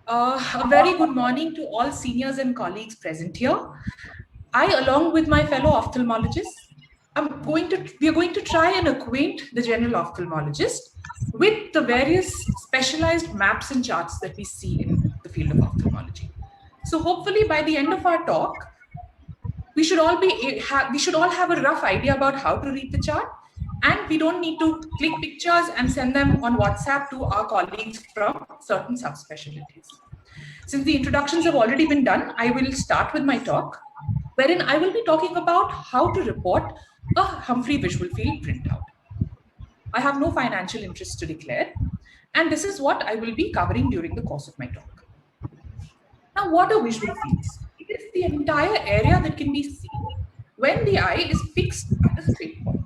A very good morning to all seniors and colleagues present here. I, along with my fellow ophthalmologists, we are going to try and acquaint the general ophthalmologist with the various specialized maps and charts that we see in the field of ophthalmology. So hopefully by the end of our talk, we should all have a rough idea about how to read the chart, and we don't need to click pictures and send them on WhatsApp to our colleagues from certain subspecialties. Since the introductions have already been done, I will start with my talk, wherein I will be talking about how to report a Humphrey visual field printout. I have no financial interest to declare, and this is what I will be covering during the course of my talk. Now, what are visual fields? It is the entire area that can be seen when the eye is fixed at a straight point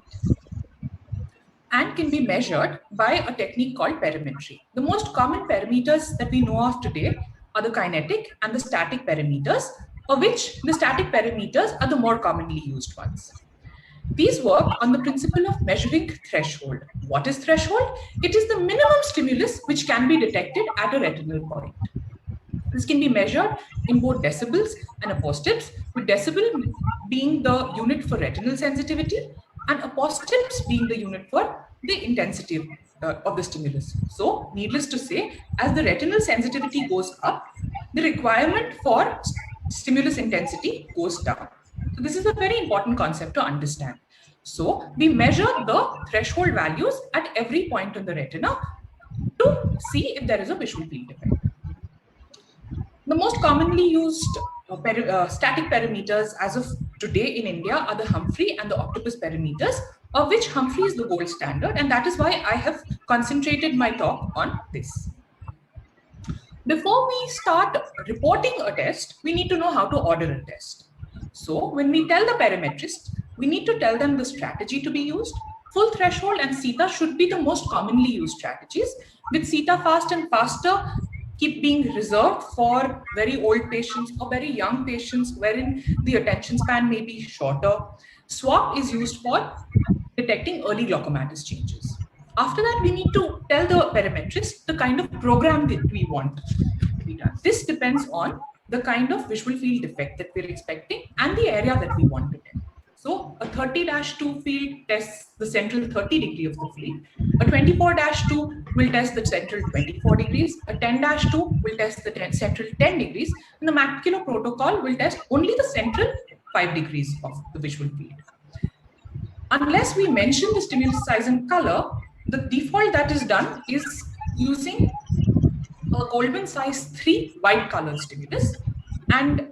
and can be measured by a technique called perimetry. The most common parameters that we know of today are the kinetic and the static parameters, of which the static parameters are the more commonly used ones. These work on the principle of measuring threshold. What is threshold? It is the minimum stimulus which can be detected at a retinal point. This can be measured in both decibels and apostips, with decibel being the unit for retinal sensitivity and apostips being the unit for the intensity of the stimulus. So, needless to say, as the retinal sensitivity goes up, the requirement for stimulus intensity goes down. So, this is a very important concept to understand. So, we measure the threshold values at every point on the retina to see if there is a visual field effect. The most commonly used static parameters as of today in India are the Humphrey and the Octopus parameters, of which Humphrey is the gold standard, and that is why I have concentrated my talk on this. Before we start reporting a test, we need to know how to order a test. So when we tell the parametrist, we need to tell them the strategy to be used. Full threshold and CETA should be the most commonly used strategies, with CETA fast and faster keep being reserved for very old patients or very young patients wherein the attention span may be shorter. SWAP is used for detecting early glaucomatous changes. After that, we need to tell the parametrist the kind of program that we want to be done. This depends on the kind of visual field effect that we're expecting and the area that we want to test. So a 30-2 field tests the central 30 degree of the field. A 24-2 will test the central 24 degrees. A 10-2 will test the central 10 degrees. And the macular protocol will test only the central 5 degrees of the visual field. Unless we mention the stimulus size and color, the default that is done is using a Goldman size 3 white color stimulus. And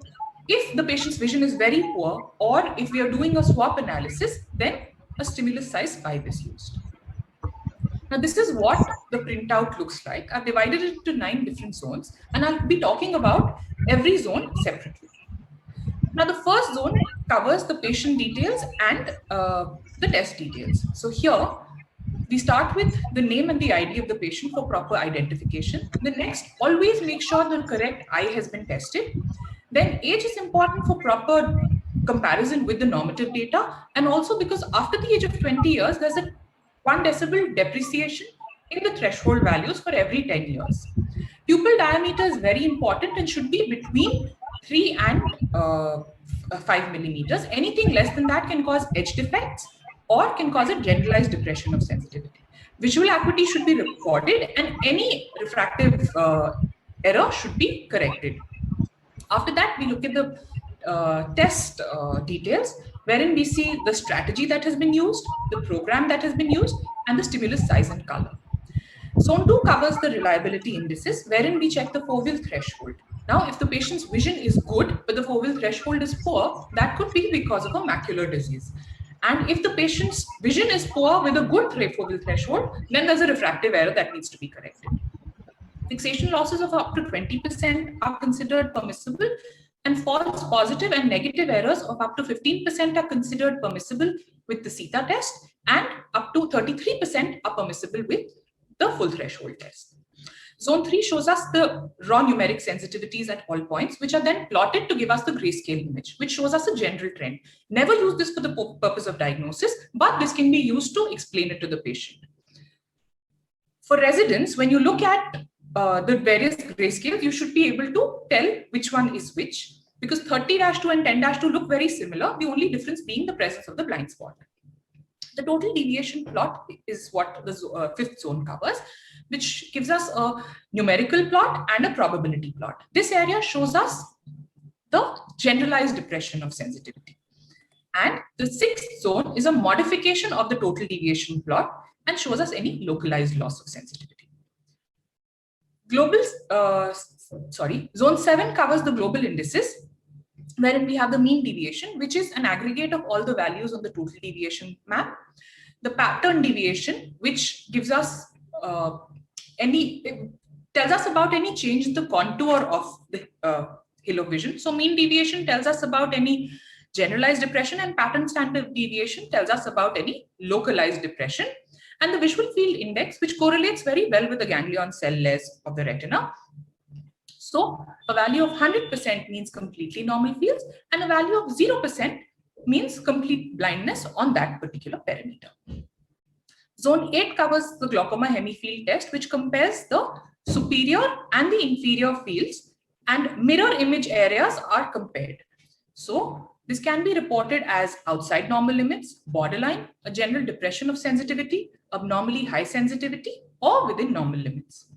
if the patient's vision is very poor, or if we are doing a swap analysis, then a stimulus size 5 is used. Now, this is what the printout looks like. I've divided it into 9 different zones, and I'll be talking about every zone separately. Now, the first zone covers the patient details and the test details. So here, we start with the name and the ID of the patient for proper identification. The next, always make sure the correct eye has been tested. Then age is important for proper comparison with the normative data, and also because after the age of 20 years, there's a 1 decibel depreciation in the threshold values for every 10 years. Pupil diameter is very important and should be between 3 and 5 millimeters. Anything less than that can cause edge defects or can cause a generalized depression of sensitivity. Visual acuity should be recorded, and any refractive error should be corrected. After that, we look at the test details, wherein we see the strategy that has been used, the program that has been used, and the stimulus size and color. Zone 2 covers the reliability indices, wherein we check the foveal threshold. Now, if the patient's vision is good, but the foveal threshold is poor, that could be because of a macular disease. And if the patient's vision is poor with a good foveal threshold, then there's a refractive error that needs to be corrected. Fixation losses of up to 20% are considered permissible, and false positive and negative errors of up to 15% are considered permissible with the CETA test, and up to 33% are permissible with the full threshold test. Zone 3 shows us the raw numeric sensitivities at all points, which are then plotted to give us the grayscale image, which shows us a general trend. Never use this for the purpose of diagnosis, but this can be used to explain it to the patient. For residents, when you look at the various grayscales, you should be able to tell which one is which, because 30-2 and 10-2 look very similar, the only difference being the presence of the blind spot. The total deviation plot is what the fifth zone covers, which gives us a numerical plot and a probability plot. This area shows us the generalized depression of sensitivity. And the sixth zone is a modification of the total deviation plot and shows us any localized loss of sensitivity. Zone 7 covers the global indices, wherein we have the mean deviation, which is an aggregate of all the values on the total deviation map. The pattern deviation, which gives us tells us about any change in the contour of the hill of vision. So mean deviation tells us about any generalized depression, and pattern standard deviation tells us about any localized depression. And the visual field index, which correlates very well with the ganglion cell layers of the retina. So a value of 100% means completely normal fields, and a value of 0% means complete blindness on that particular parameter. Zone 8 covers the glaucoma hemifield test, which compares the superior and the inferior fields, and mirror image areas are compared. So this can be reported as outside normal limits, borderline, a general depression of sensitivity, abnormally high sensitivity, or within normal limits.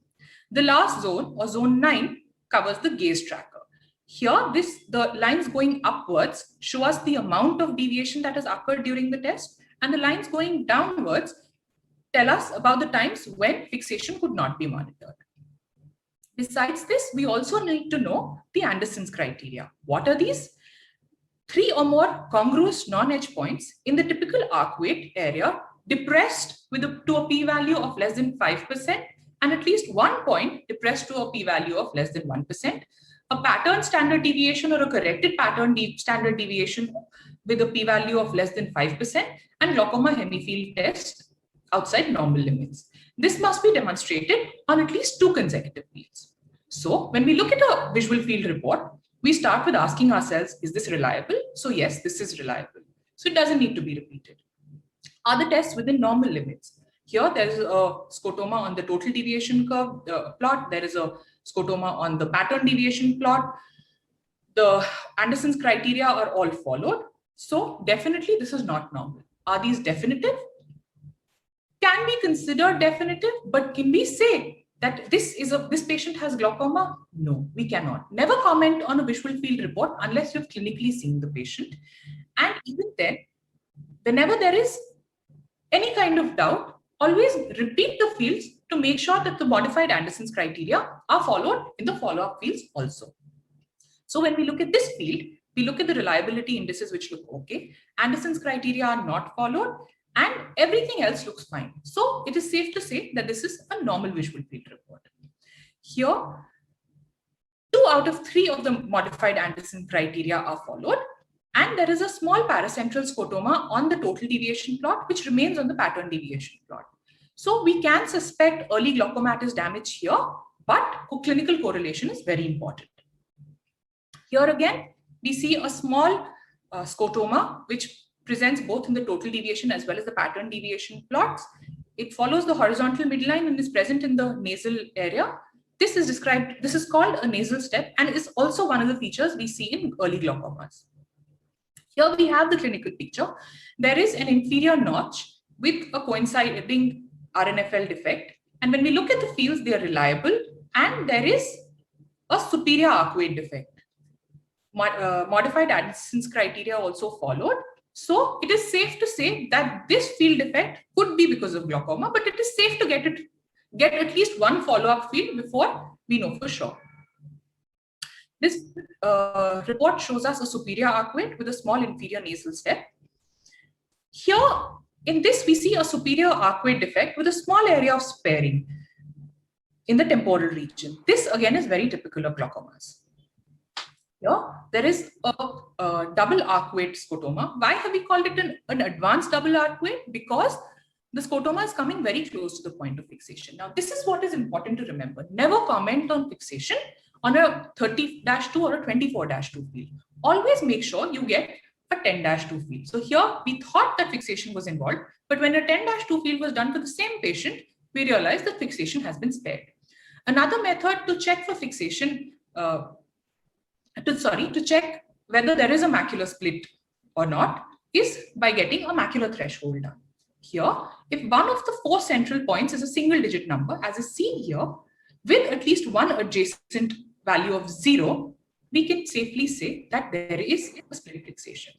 The last zone, or zone 9, covers the gaze tracker. Here, the lines going upwards show us the amount of deviation that has occurred during the test, and the lines going downwards tell us about the times when fixation could not be monitored. Besides this, we also need to know the Anderson's criteria. What are these? 3 or more congruous non-edge points in the typical arc weight area depressed to a p-value of less than 5%, and at least 1 point depressed to a p-value of less than 1%, a pattern standard deviation or a corrected pattern standard deviation with a p-value of less than 5%, and glaucoma hemifield test outside normal limits. This must be demonstrated on at least 2 consecutive fields. So when we look at a visual field report, we start with asking ourselves, is this reliable? So yes, this is reliable. So it doesn't need to be repeated. Are the tests within normal limits? Here, there is a scotoma on the total deviation curve plot. There is a scotoma on the pattern deviation plot. The Anderson's criteria are all followed. So definitely this is not normal. Are these definitive? Can be considered definitive, but can we say that this patient has glaucoma? No, we cannot. Never comment on a visual field report unless you've clinically seen the patient. And even then, whenever there is any kind of doubt, always repeat the fields to make sure that the modified Anderson's criteria are followed in the follow-up fields also. So when we look at this field, we look at the reliability indices which look okay. Anderson's criteria are not followed, and everything else looks fine. So it is safe to say that this is a normal visual field report. Here, 2 out of 3 of the modified Anderson criteria are followed, and there is a small paracentral scotoma on the total deviation plot, which remains on the pattern deviation plot. So we can suspect early glaucomatous damage here, but clinical correlation is very important. Here again, we see a small scotoma, which presents both in the total deviation as well as the pattern deviation plots. It follows the horizontal midline and is present in the nasal area. This is called a nasal step, and is also one of the features we see in early glaucomas. Here we have the clinical picture. There is an inferior notch with a coinciding RNFL defect. And when we look at the fields, they are reliable, and there is a superior arc weight defect. Modified Anderson's criteria also followed. So it is safe to say that this field defect could be because of glaucoma, but it is safe to get at least 1 follow-up field before we know for sure. This report shows us a superior arc weight with a small inferior nasal step. Here, in this, we see a superior arc weight defect with a small area of sparing in the temporal region. This again is very typical of glaucomas. Here, there is a double arc weight scotoma. Why have we called it an advanced double arc weight? Because the scotoma is coming very close to the point of fixation. Now, this is what is important to remember. Never comment on fixation on a 30-2 or a 24-2 field. Always make sure you get a 10-2 field. So here, we thought that fixation was involved, but when a 10-2 field was done for the same patient, we realized that fixation has been spared. Another method to check for fixation, to check whether there is a macular split or not, is by getting a macular threshold done. Here, if one of the 4 central points is a single digit number, as is seen here, with at least one adjacent value of 0, we can safely say that there is a split fixation.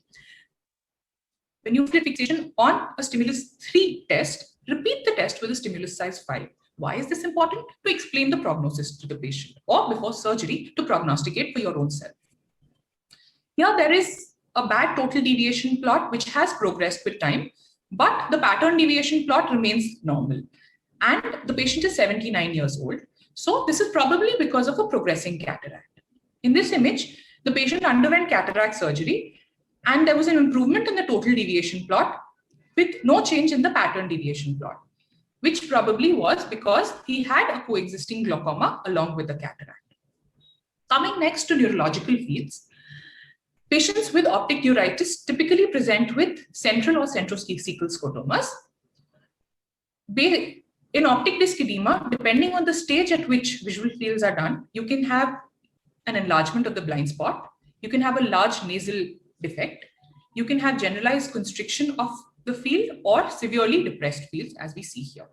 When you split fixation on a stimulus 3 test, repeat the test with a stimulus size 5. Why is this important? To explain the prognosis to the patient, or before surgery to prognosticate for your own self. Here there is a bad total deviation plot which has progressed with time, but the pattern deviation plot remains normal. And the patient is 79 years old. So this is probably because of a progressing cataract. In this image, the patient underwent cataract surgery and there was an improvement in the total deviation plot with no change in the pattern deviation plot, which probably was because he had a coexisting glaucoma along with the cataract. Coming next to neurological fields, patients with optic neuritis typically present with central or centrocecal scotomas. In optic disc edema, depending on the stage at which visual fields are done, you can have an enlargement of the blind spot, you can have a large nasal defect, you can have generalized constriction of the field or severely depressed fields, as we see here.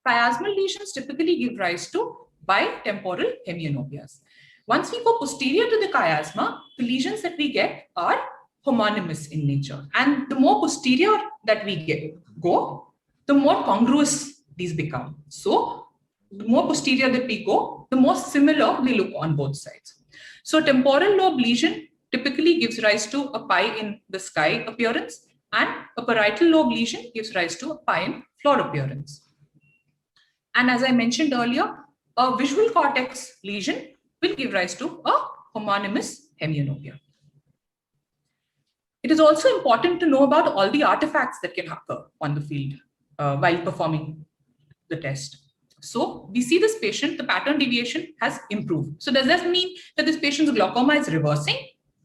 Chiasmal lesions typically give rise to bitemporal hemianopias. Once we go posterior to the chiasma, the lesions that we get are homonymous in nature. And the more posterior that we go, the more congruous these become. So the more posterior that we go, the more similar they look on both sides. So temporal lobe lesion typically gives rise to a pie in the sky appearance, and a parietal lobe lesion gives rise to a pie in floor appearance. And as I mentioned earlier, a visual cortex lesion will give rise to a homonymous hemianopia. It is also important to know about all the artifacts that can occur on the field while performing the test. So we see this patient, the pattern deviation has improved. So does that mean that this patient's glaucoma is reversing?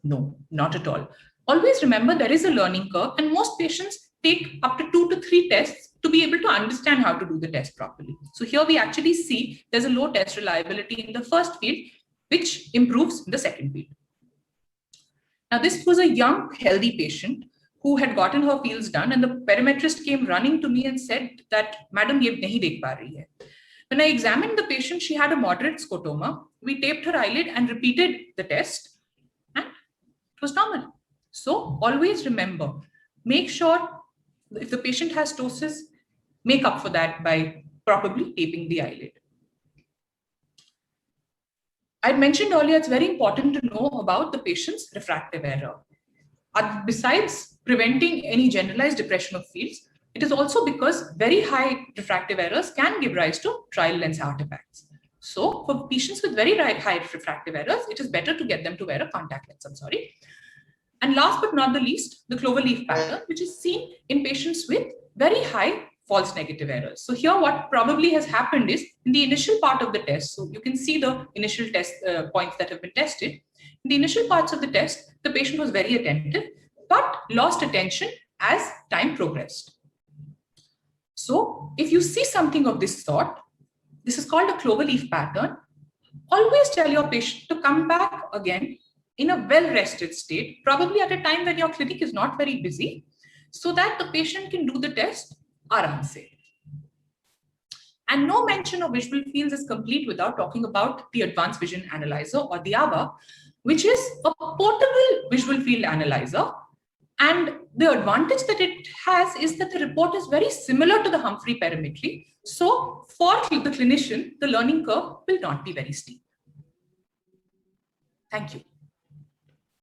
No, not at all. Always remember there is a learning curve, and most patients take up to 2 to 3 tests to be able to understand how to do the test properly. So here we actually see there's a low test reliability in the first field, which improves in the second field. Now this was a young, healthy patient who had gotten her fields done, and the perimetrist came running to me and said that, "Madam, ye nahi dekh pa rahi hai." When I examined the patient, she had a moderate scotoma. We taped her eyelid and repeated the test, and it was normal. So always remember, make sure if the patient has ptosis, make up for that by probably taping the eyelid. I mentioned earlier, it's very important to know about the patient's refractive error. Besides preventing any generalized depression of fields, it is also because very high refractive errors can give rise to trial lens artifacts. So for patients with very high refractive errors, it is better to get them to wear a contact lens, And last but not the least, the cloverleaf pattern, which is seen in patients with very high false negative errors. So here what probably has happened is in the initial part of the test, so you can see the initial test points that have been tested. In the initial parts of the test, the patient was very attentive, but lost attention as time progressed. So if you see something of this sort, this is called a cloverleaf pattern. Always tell your patient to come back again in a well-rested state, probably at a time when your clinic is not very busy, so that the patient can do the test aram se. And no mention of visual fields is complete without talking about the Advanced Vision Analyzer, or the AVA, which is a portable visual field analyzer. And the advantage that it has is that the report is very similar to the Humphrey perimetry. So for the clinician, the learning curve will not be very steep. Thank you.